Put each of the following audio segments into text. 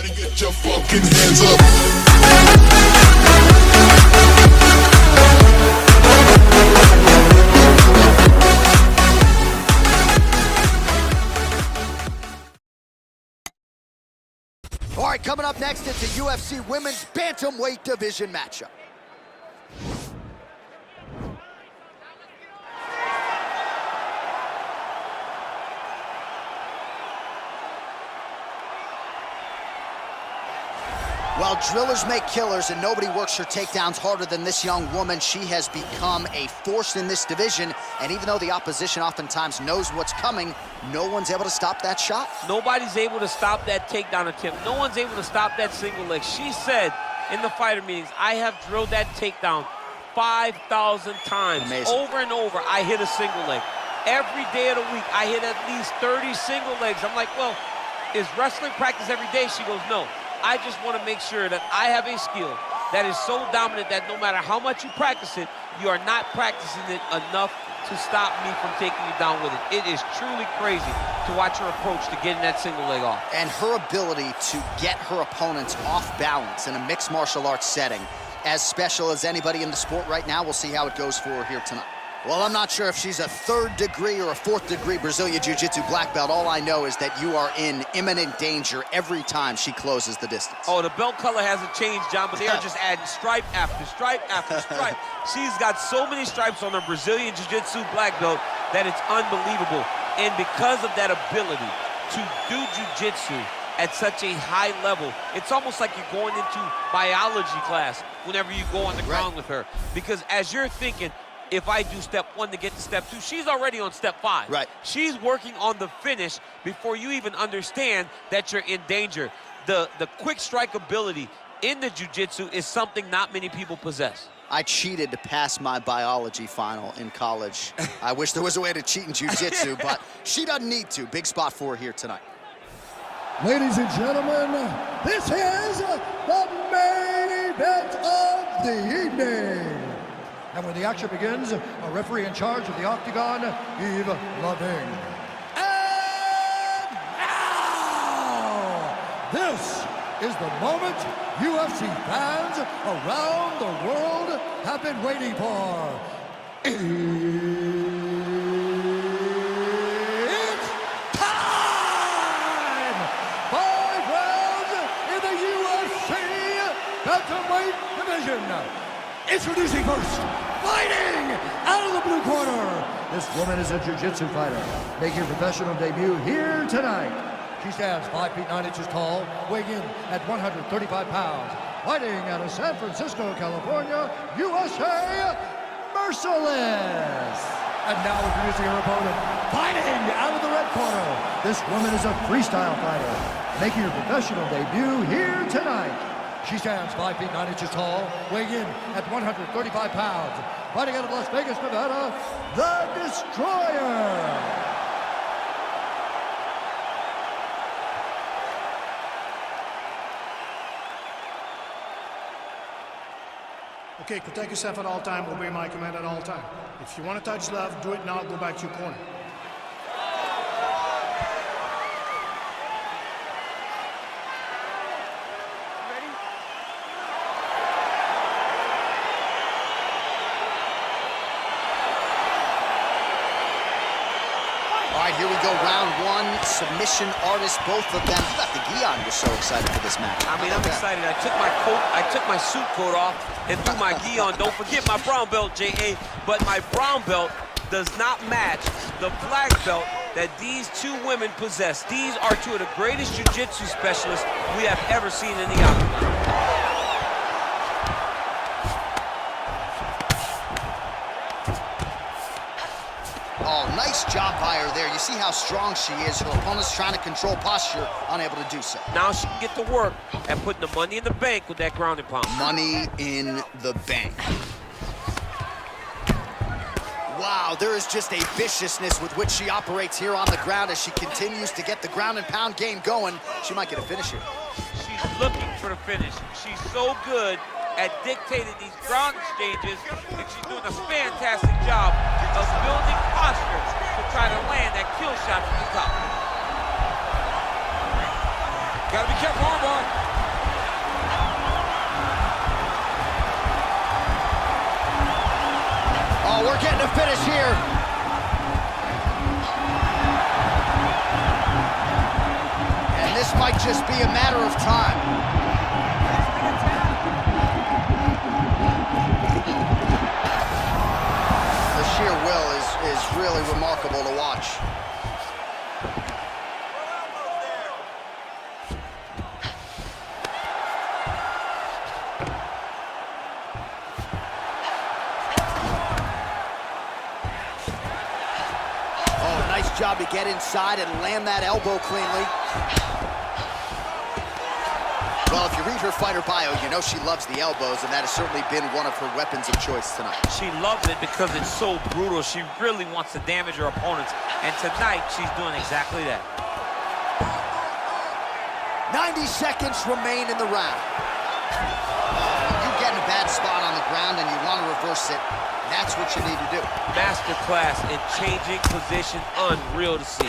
Everybody get your fucking hands up. All right, coming up next, it's a UFC Women's Bantamweight Division matchup. Well, drillers make killers, and nobody works her takedowns harder than this young woman. She has become a force in this division, and even though the opposition oftentimes knows what's coming, no one's able to stop that shot. Nobody's able to stop that takedown attempt. No one's able to stop that single leg. She said in the fighter meetings, I have drilled that takedown 5,000 times. Amazing. Over and over, I hit a single leg. Every day of the week, I hit at least 30 single legs. I'm like, well, is wrestling practice every day? She goes, no. I just want to make sure that I have a skill that is so dominant that no matter how much you practice it, you are not practicing it enough to stop me from taking you down with it. It is truly crazy to watch her approach to getting that single leg off. And her ability to get her opponents off balance in a mixed martial arts setting, as special as anybody in the sport right now. We'll see how it goes for her here tonight. Well, I'm not sure if she's a 3rd degree or a 4th degree Brazilian Jiu-Jitsu black belt. All I know is that you are in imminent danger every time she closes the distance. Oh, the belt color hasn't changed, John, but they are just adding stripe after stripe after stripe. She's got so many stripes on her Brazilian Jiu-Jitsu black belt that it's unbelievable. And because of that ability to do Jiu-Jitsu at such a high level, it's almost like you're going into biology class whenever you go on the ground with her. Because as you're thinking, if I do step 1 to get to step 2, she's already on step 5. Right. She's working on the finish before you even understand that you're in danger. The quick strike ability in the jiu-jitsu is something not many people possess. I cheated to pass my biology final in college. I wish there was a way to cheat in jiu-jitsu, but she doesn't need to. Big spot for her here tonight. Ladies and gentlemen, this is the main event of the evening. And when the action begins, a referee in charge of the Octagon, Yves Loving. And now, this is the moment UFC fans around the world have been waiting for. It's time! 5 rounds in the UFC Bantamweight Division. Introducing first, fighting out of the blue corner. This woman is a jiu-jitsu fighter, making her professional debut here tonight. She stands 5 feet 9 inches tall, weighing in at 135 pounds. Fighting out of San Francisco, California, USA, Merciless. And now introducing her opponent, fighting out of the red corner. This woman is a freestyle fighter, making her professional debut here tonight. She stands 5 feet 9 inches tall, weighing in at 135 pounds. Fighting out of Las Vegas, Nevada, the Destroyer. Okay, protect yourself at all time, obey my command at all time. If you want to touch left, do it now, go back to your corner. All right, here we go, round 1, submission artists, both of them. You got the gi on, you're so excited for this match. I mean, I'm excited. I took my suit coat off and threw my gi on. Don't forget my brown belt, J.A., but my brown belt does not match the black belt that these 2 women possess. These are 2 of the greatest jiu-jitsu specialists we have ever seen in the octagon. Oh, nice job by her there. You see how strong she is. Her opponent's trying to control posture, unable to do so. Now she can get to work at putting the money in the bank with that ground and pound. Money in the bank. Wow, there is just a viciousness with which she operates here on the ground as she continues to get the ground and pound game going. She might get a finish here. She's looking for the finish. She's so good at dictating these ground exchanges, and she's doing a fantastic job of building posture to try to land that kill shot from the top. Gotta be careful, armbar. Oh, we're getting a finish here. And this might just be a matter of time. The sheer will is really remarkable to watch. Nice job to get inside and land that elbow cleanly. Well, if you read her fighter bio, you know she loves the elbows, and that has certainly been one of her weapons of choice tonight. She loves it because it's so brutal. She really wants to damage her opponents, and tonight she's doing exactly that. 90 seconds remain in the round. You get in a bad spot on the ground and you want to reverse it. That's what you need to do. Masterclass in changing position, unreal to see.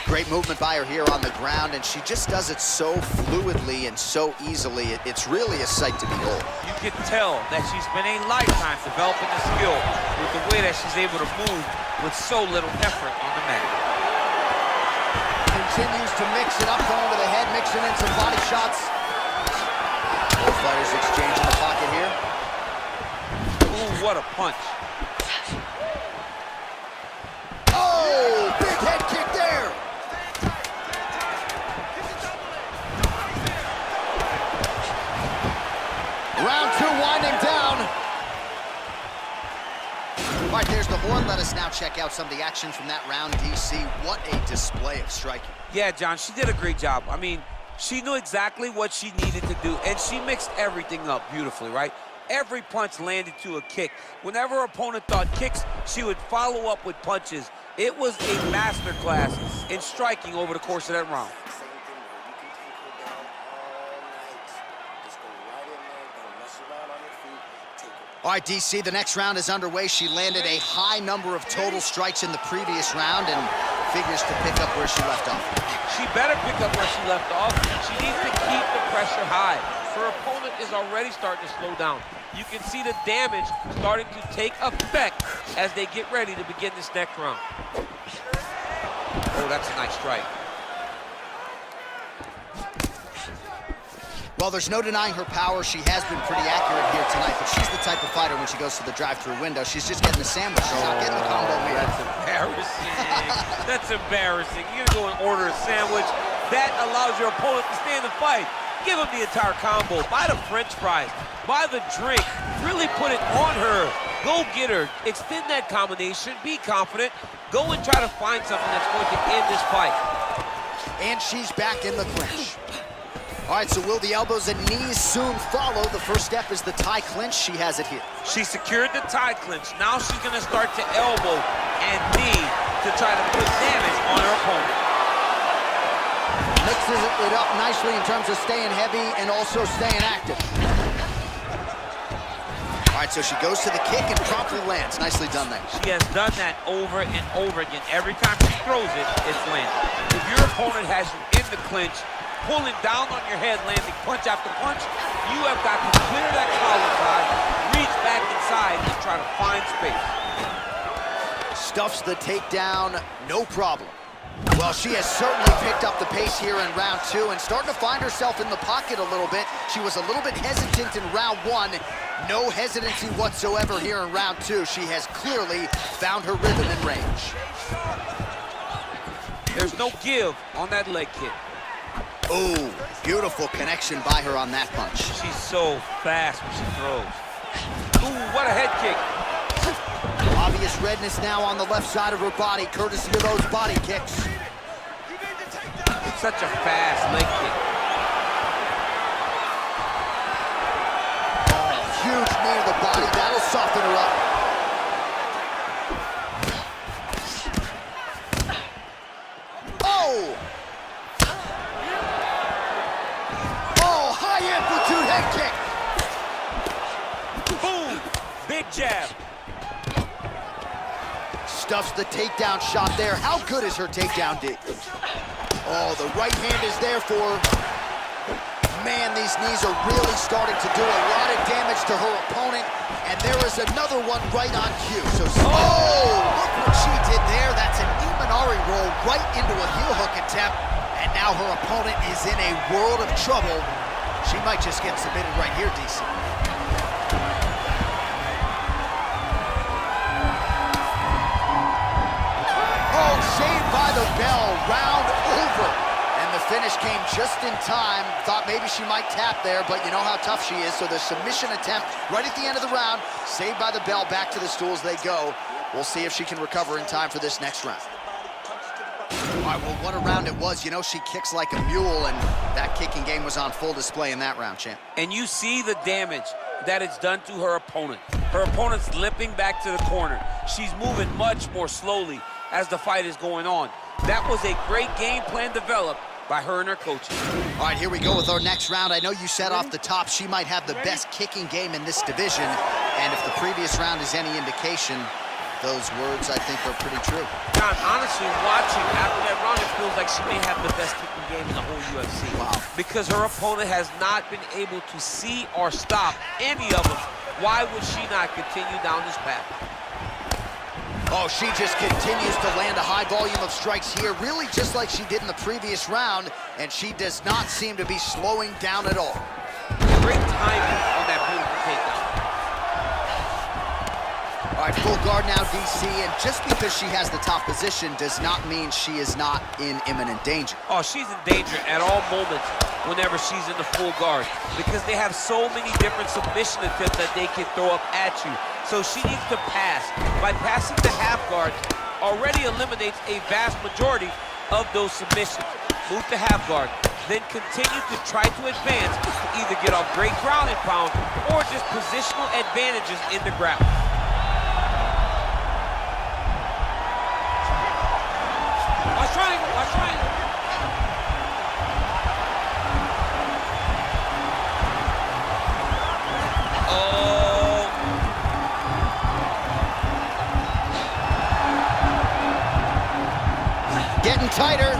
Great movement by her here on the ground, and she just does it so fluidly and so easily. It's really a sight to behold. You can tell that she spent a lifetime developing the skill with the way that she's able to move with so little effort on the mat. Continues to mix it up, going to the head, mixing in some body shots. Both fighters exchange in the pocket here. Ooh, what a punch. Oh, big head kick there. Round two winding down. All right, there's the horn. Let us now check out some of the action from that round, DC. What a display of striking. Yeah, John, she did a great job. I mean, she knew exactly what she needed to do, and she mixed everything up beautifully, right? Every punch landed to a kick. Whenever her opponent thought kicks, she would follow up with punches. It was a masterclass in striking over the course of that round. All right, DC, the next round is underway. She landed a high number of total strikes in the previous round and figures to pick up where she left off. She better pick up where she left off. She needs to keep the pressure high. Her opponent is already starting to slow down. You can see the damage starting to take effect as they get ready to begin this next round. Oh, that's a nice strike. Well, there's no denying her power. She has been pretty accurate here tonight, but she's the type of fighter when she goes to the drive-through window, she's just getting a sandwich. She's not getting the combo meal. That's embarrassing. That's embarrassing. You're gonna go and order a sandwich. That allows your opponent to stay in the fight. Give him the entire combo. Buy the French fries. Buy the drink. Really put it on her. Go get her. Extend that combination. Be confident. Go and try to find something that's going to end this fight. And she's back in the clinch. All right, so will the elbows and knees soon follow? The first step is the tie clinch. She has it here. She secured the tie clinch. Now she's going to start to elbow and knee to try to put damage on her opponent. Mixes it up nicely in terms of staying heavy and also staying active. All right, so she goes to the kick and promptly lands. Nicely done there. She has done that over and over again. Every time she throws it, it's landed. If your opponent has you in the clinch, pulling down on your head, landing punch after punch, you have got to clear that collar tie, reach back inside, and try to find space. Stuffs the takedown, no problem. Well, she has certainly picked up the pace here in round two and starting to find herself in the pocket a little bit. She was a little bit hesitant in round one. No hesitancy whatsoever here in round two. She has clearly found her rhythm and range. There's no give on that leg kick. Oh, beautiful connection by her on that punch. She's so fast when she throws. Ooh, what a head kick. Obvious redness now on the left side of her body, courtesy of those body kicks. It's such a fast leg kick. Oh, huge knee to the body. That'll soften her up. Oh! Oh, high amplitude head kick. Boom! Big jab. Stuffs the takedown shot there. How good is her takedown, D? Oh, the right hand is there for her. Man, these knees are really starting to do a lot of damage to her opponent, and there is another one right on cue. So, oh, look what she did there. That's an Imanari roll right into a heel hook attempt, and now her opponent is in a world of trouble. She might just get submitted right here, DC. Oh, saved by the bell, round over. And the finish came just in time. Thought maybe she might tap there, but you know how tough she is. So the submission attempt right at the end of the round, saved by the bell, back to the stools they go. We'll see if she can recover in time for this next round. All right, well, what a round it was. You know, she kicks like a mule, and that kicking game was on full display in that round, champ. And you see the damage that it's done to her opponent. Her opponent's limping back to the corner. She's moving much more slowly as the fight is going on. That was a great game plan developed by her and her coaches. All right, here we go with our next round. I know you said off the top she might have the best kicking game in this division, and if the previous round is any indication, those words, I think, are pretty true. John, honestly, watching after that round, it feels like she may have the best kicking game in the whole UFC. Wow. Because her opponent has not been able to see or stop any of them. Why would she not continue down this path? Oh, she just continues to land a high volume of strikes here, really just like she did in the previous round, and she does not seem to be slowing down at all. Great timing on that beautiful takedown. All right, full guard now, DC, and just because she has the top position does not mean she is not in imminent danger. Oh, she's in danger at all moments whenever she's in the full guard, because they have so many different submission attempts that they can throw up at you. So she needs to pass. By passing the half guard, already eliminates a vast majority of those submissions. Move to half guard, then continue to try to advance to either get off great ground and pound or just positional advantages in the ground. Watch triangle. Oh. Getting tighter.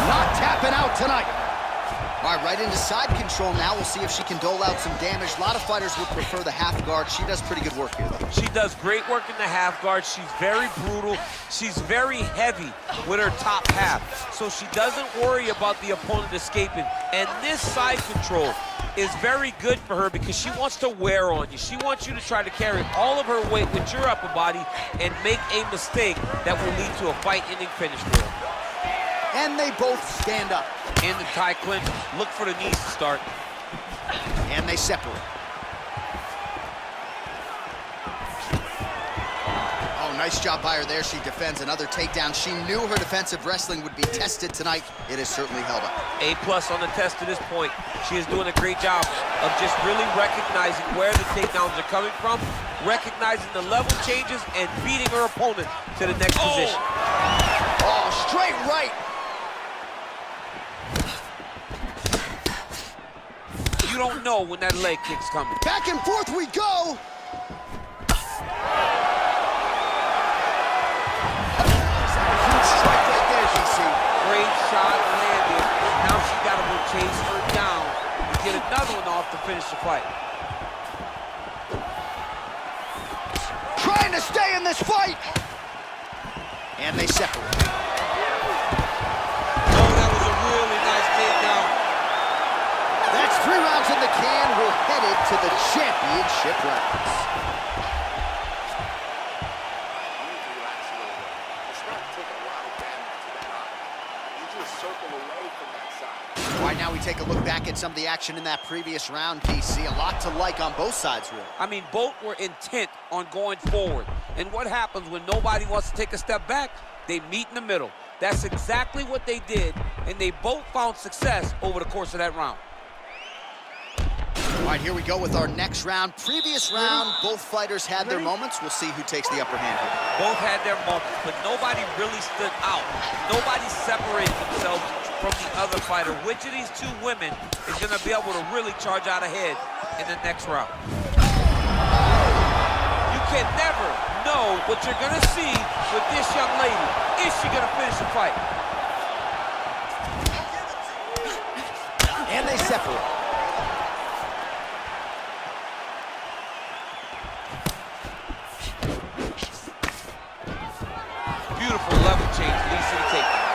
Not tapping out tonight. All right, right into side control now. We'll see if she can dole out some damage. A lot of fighters would prefer the half guard. She does pretty good work here, though. She does great work in the half guard. She's very brutal. She's very heavy with her top half. So she doesn't worry about the opponent escaping. And this side control is very good for her because she wants to wear on you. She wants you to try to carry all of her weight with your upper body and make a mistake that will lead to a fight-ending finish for her. And they both stand up. In the tie clinch, look for the knees to start. And they separate. Oh, nice job by her there. She defends another takedown. She knew her defensive wrestling would be tested tonight. It has certainly held up. A+ on the test to this point. She is doing a great job of just really recognizing where the takedowns are coming from, recognizing the level changes, and beating her opponent to the next position. Oh, straight right. You don't know when that leg kick's coming. Back and forth we go. Strike right there, DC. Great shot landed. Now she's got to go chase her down and get another one off to finish the fight. Trying to stay in this fight. And they separate. Oh, that was a really nice takedown. That's 3 rounds in the can. We're headed to the championship rounds. All right, now we take a look back at some of the action in that previous round, DC. A lot to like on both sides, really. I mean, both were intent on going forward. And what happens when nobody wants to take a step back? They meet in the middle. That's exactly what they did, and they both found success over the course of that round. All right, here we go with our next round. Previous round, both fighters had their moments. We'll see who takes the upper hand here. Both had their moments, but nobody really stood out. Nobody separated themselves from the other fighter. Which of these two women is going to be able to really charge out ahead in the next round? what you're gonna see with this young lady. Is she gonna finish the fight? And they separate. Beautiful level change, leads to the takedown.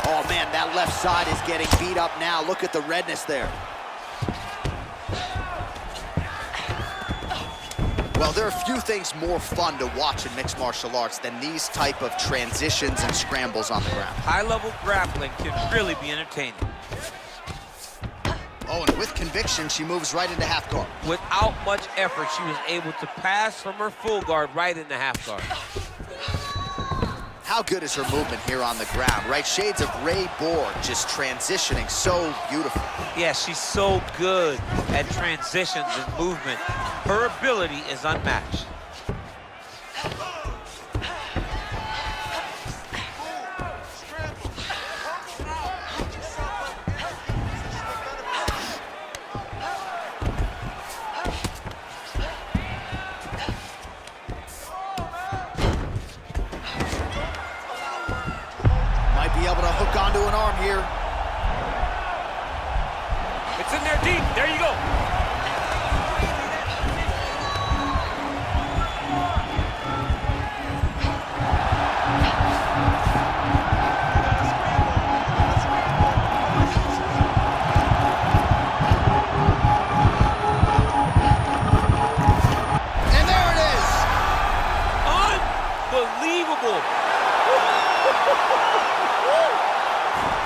Oh man, that left side is getting beat up now. Look at the redness there. Well, there are few things more fun to watch in mixed martial arts than these type of transitions and scrambles on the ground. High-level grappling can really be entertaining. Oh, and with conviction, she moves right into half guard. Without much effort, she was able to pass from her full guard right into half guard. How good is her movement here on the ground, right? Shades of Ray Borg, just transitioning so beautiful. Yeah, she's so good at transitions and movement. Her ability is unmatched. Might be able to hook onto an arm here. It's in there deep. There you go. And there it is. Unbelievable.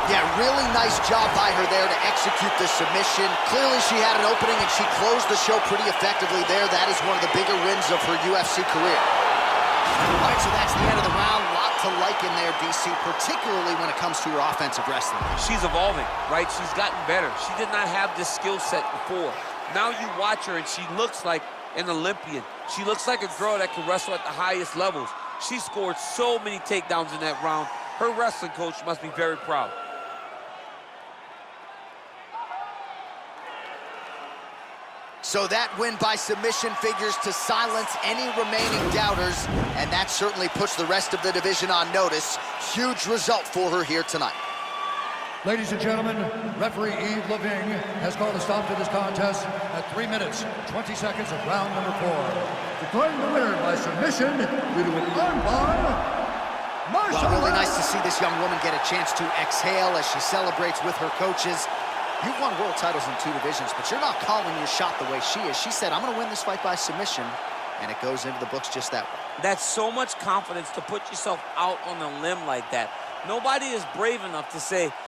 Yeah, really nice job by her there to execute the submission. Clearly she had an opening and she closed the show pretty effectively there. That is one of the bigger wins of her UFC career. All right, so that's the end of the round. Lot to like in there, DC, particularly when it comes to her offensive wrestling. She's evolving, right? She's gotten better. She did not have this skill set before. Now you watch her and she looks like an Olympian. She looks like a girl that can wrestle at the highest levels. She scored so many takedowns in that round. Her wrestling coach must be very proud. So that win by submission figures to silence any remaining doubters, and that certainly puts the rest of the division on notice. Huge result for her here tonight. Ladies and gentlemen, referee Eve Leving has called a stop to this contest at 3 minutes, 20 seconds of round number 4. Declaring the winner by submission due to an armbar, Marsha. Well, really nice to see this young woman get a chance to exhale as she celebrates with her coaches. You've won world titles in 2 divisions, but you're not calling your shot the way she is. She said, I'm going to win this fight by submission, and it goes into the books just that way. That's so much confidence to put yourself out on a limb like that. Nobody is brave enough to say,